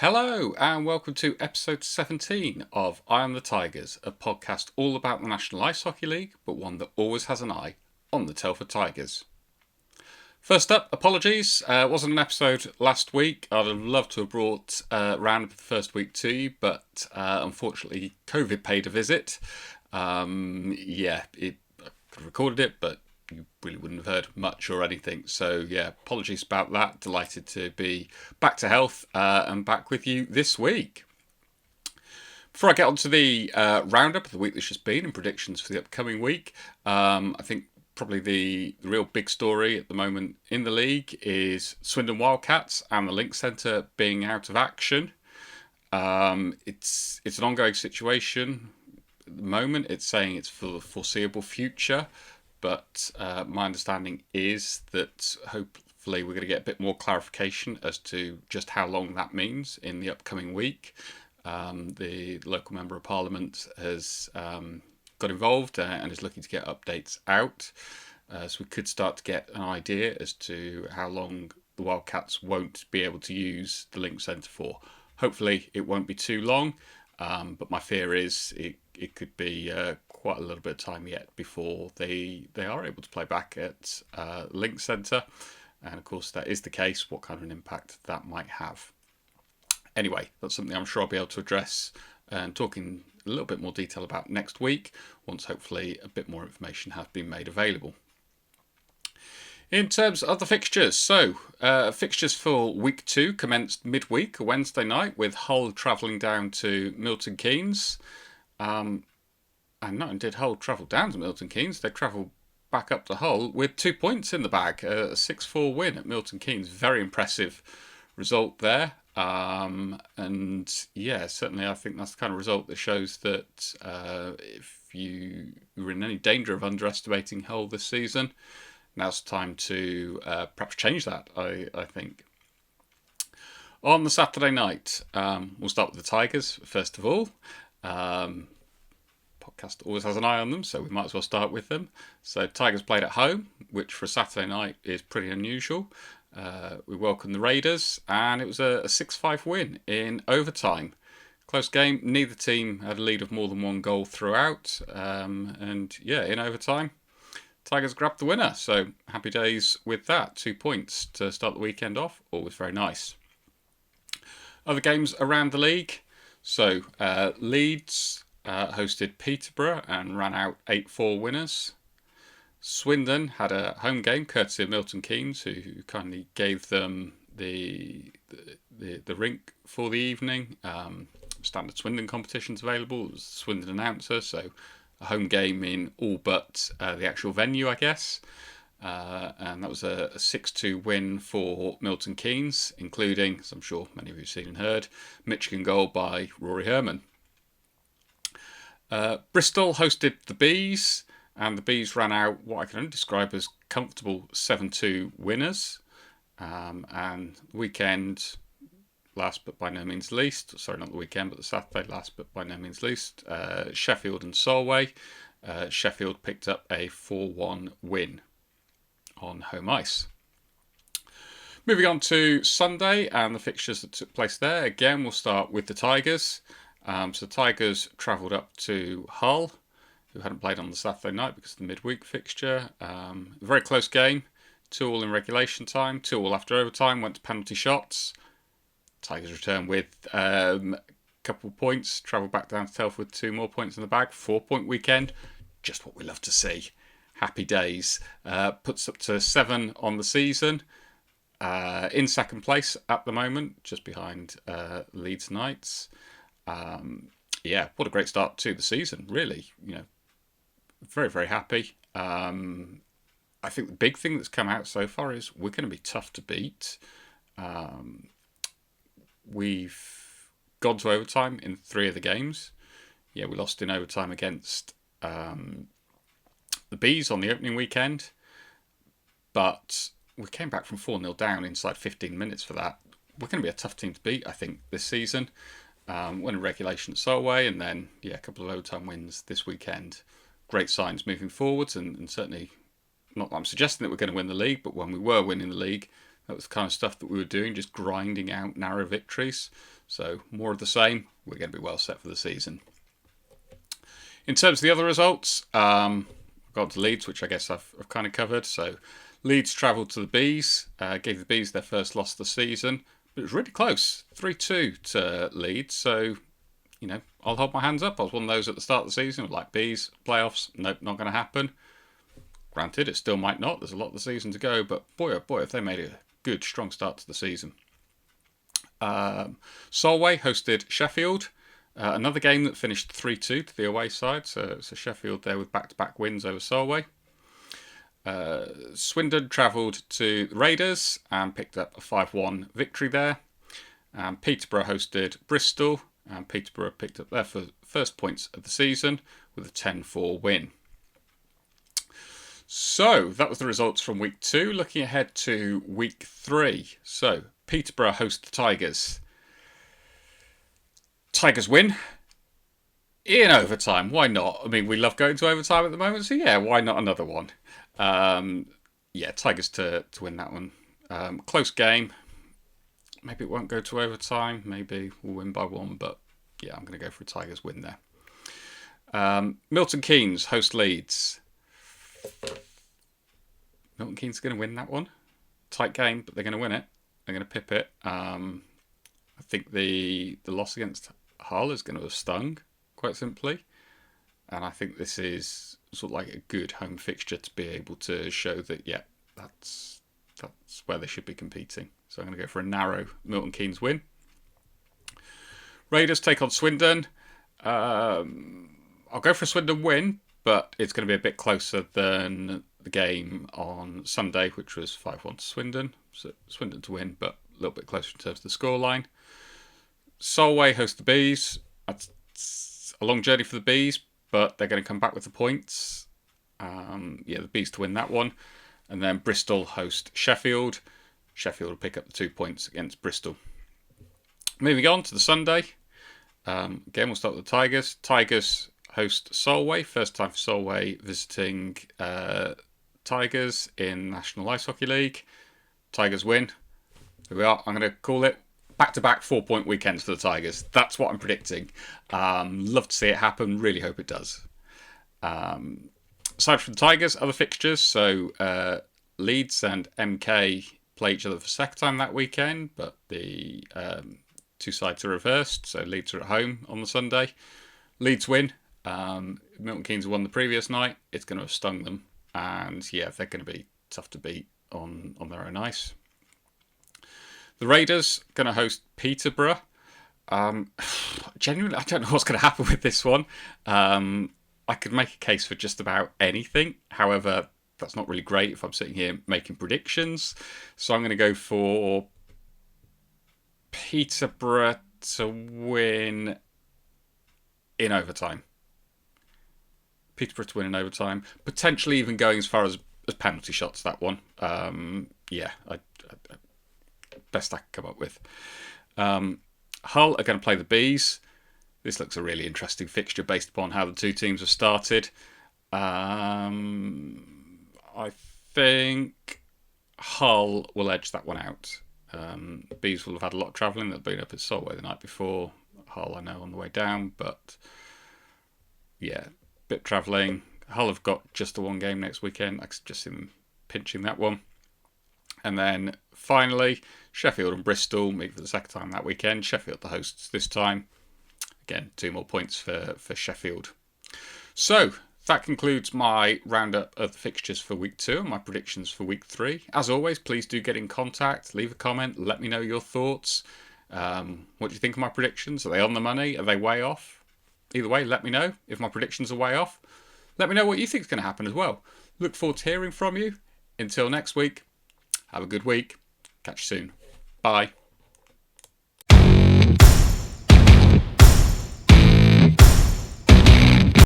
Hello and welcome to episode 17 of IOnTheTigers, a podcast all about the National Ice Hockey League, but one that always has an eye on the Telford Tigers. First up, apologies, wasn't an episode last week. I'd have loved to have brought round the first week to you, but unfortunately COVID paid a visit. I could have recorded it, but you really wouldn't have heard much or anything. So yeah, apologies about that. Delighted to be back to health and back with you this week. Before I get on to the roundup of the week that's just been and predictions for the upcoming week, I think probably the real big story at the moment in the league is Swindon Wildcats and the Link Centre being out of action. It's an ongoing situation at the moment. It's saying it's for the foreseeable future. But my understanding is that hopefully we're going to get a bit more clarification as to just how long that means in the upcoming week. The local Member of Parliament has got involved and is looking to get updates out. So we could start to get an idea as to how long the Wildcats won't be able to use the Link Centre for. Hopefully it won't be too long, but my fear is it could be quite a little bit of time yet before they are able to play back at Link Centre. And of course, that is the case. What kind of an impact that might have. Anyway, that's something I'm sure I'll be able to address and talk in a little bit more detail about next week, once hopefully a bit more information has been made available. In terms of the fixtures, so fixtures for week 2 commenced midweek, a Wednesday night, with Hull travelling down to Milton Keynes. And not only did Hull travel down to Milton Keynes, they travelled back up to Hull with 2 points in the bag, a 6-4 win at Milton Keynes. Very impressive result there. And yeah, certainly I think that's the kind of result that shows that if you were in any danger of underestimating Hull this season, now's the time to perhaps change that, I think. On the Saturday night, we'll start with the Tigers, first of all. Podcast always has an eye on them, so we might as well start with them. So Tigers played at home, which for a Saturday night is pretty unusual. We welcomed the Raiders, and it was a 6-5 win in overtime. Close game, neither team had a lead of more than one goal throughout. And yeah, in overtime, Tigers grabbed the winner. So happy days with that. 2 points to start the weekend off. Always very nice. Other games around the league. So Leeds hosted Peterborough and ran out 8-4 winners. Swindon had a home game courtesy of Milton Keynes, who kindly gave them the rink for the evening. Standard Swindon competitions available. It was the Swindon announcer, so a home game in all but the actual venue, I guess. And that was a 6-2 win for Milton Keynes, including, as I'm sure many of you have seen and heard, Michigan goal by Rory Herman. Bristol hosted the Bees, and the Bees ran out what I can only describe as comfortable 7-2 winners. And the weekend, last but by no means least, sorry, not the weekend, but the Saturday, last but by no means least, Sheffield and Solway. Sheffield picked up a 4-1 win on home ice. Moving on to Sunday and the fixtures that took place there. Again, we'll start with the Tigers. So the Tigers travelled up to Hull, who hadn't played on the Saturday night because of the midweek fixture. A very close game, 2-2 in regulation time, 2-2 after overtime, went to penalty shots. Tigers returned with a couple of points, travelled back down to Telford with 2 more points in the bag. 4-point weekend, just what we love to see. Happy days. Puts up to 7 on the season. In second place at the moment, just behind Leeds Knights. What a great start to the season, really. Very, very happy. I think the big thing that's come out so far is we're going to be tough to beat. We've gone to overtime in 3 of the games. We lost in overtime against the Bees on the opening weekend, but we came back from 4-0 down inside 15 minutes for that. We're going to be a tough team to beat, I think, this season. Won in regulation at Solway, and then a couple of overtime wins this weekend. Great signs moving forwards, and certainly not that I'm suggesting that we're going to win the league, but when we were winning the league, that was the kind of stuff that we were doing, just grinding out narrow victories. So more of the same. We're going to be well set for the season. In terms of the other results, I've got to Leeds, which I guess I've kind of covered. So Leeds travelled to the Bees, gave the Bees their first loss of the season. But it was really close, 3-2 to Leeds. So, you know, I'll hold my hands up. I was one of those at the start of the season, like Bees, playoffs, nope, not going to happen. Granted, it still might not. There's a lot of the season to go. But boy, oh boy, if they made a good, strong start to the season. Solway hosted Sheffield. Another game that finished 3-2 to the away side. So Sheffield there with back-to-back wins over Solway. Swindon travelled to the Raiders and picked up a 5-1 victory there. Peterborough hosted Bristol, and Peterborough picked up their first points of the season with a 10-4 win. So that was the results from week 2. Looking ahead to week 3. So Peterborough host the Tigers. Tigers win in overtime. Why not? I mean, we love going to overtime at the moment, so yeah, why not another one? Yeah, Tigers to win that one. Close game. Maybe it won't go to overtime. Maybe we'll win by 1, but yeah, I'm going to go for a Tigers win there. Milton Keynes host Leeds. Milton Keynes are going to win that one. Tight game, but they're going to win it. They're going to pip it. I think the loss against Hull is going to have stung, quite simply. And I think this is sort of like a good home fixture to be able to show that, yeah, that's where they should be competing. So I'm going to go for a narrow Milton Keynes win. Raiders take on Swindon. I'll go for a Swindon win, but it's going to be a bit closer than the game on Sunday, which was 5-1 to Swindon. So Swindon to win, but a little bit closer in terms of the scoreline. Solway host the Bees. That's a long journey for the Bees, but they're going to come back with the points. Yeah, the Bees to win that one. And then Bristol host Sheffield. Sheffield will pick up the 2 points against Bristol. Moving on to the Sunday. Again, we'll start with the Tigers. Tigers host Solway. First time for Solway visiting Tigers in National Ice Hockey League. Tigers win. Here we are. I'm going to call it back-to-back 4-point weekends for the Tigers. That's what I'm predicting. Love to see it happen. Really hope it does. Aside from the Tigers, other fixtures. So Leeds and MK play each other for the second time that weekend, but the two sides are reversed. So Leeds are at home on the Sunday. Leeds win. Milton Keynes won the previous night. It's going to have stung them. And yeah, they're going to be tough to beat on their own ice. The Raiders going to host Peterborough. Genuinely, I don't know what's going to happen with this one. I could make a case for just about anything. However, that's not really great if I'm sitting here making predictions. So I'm going to go for Peterborough to win in overtime. Peterborough to win in overtime. Potentially even going as far as penalty shots, that one. Yeah, best I can come up with. Hull are going to play the Bees. This looks a really interesting fixture based upon how the two teams have started. I think Hull will edge that one out. Bees will have had a lot of travelling. They've been up at Solway the night before. Hull, I know, on the way down. But yeah, bit travelling. Hull have got just the one game next weekend. I can just see them pinching that one. And then finally, Sheffield and Bristol meet for the second time that weekend. Sheffield the hosts this time. Again, 2 more points for Sheffield. So that concludes my roundup of the fixtures for week 2 and my predictions for week 3. As always, please do get in contact, leave a comment, let me know your thoughts. What do you think of my predictions? Are they on the money? Are they way off? Either way, let me know. If my predictions are way off, let me know what you think is going to happen as well. Look forward to hearing from you. Until next week, have a good week. Catch you soon. Bye.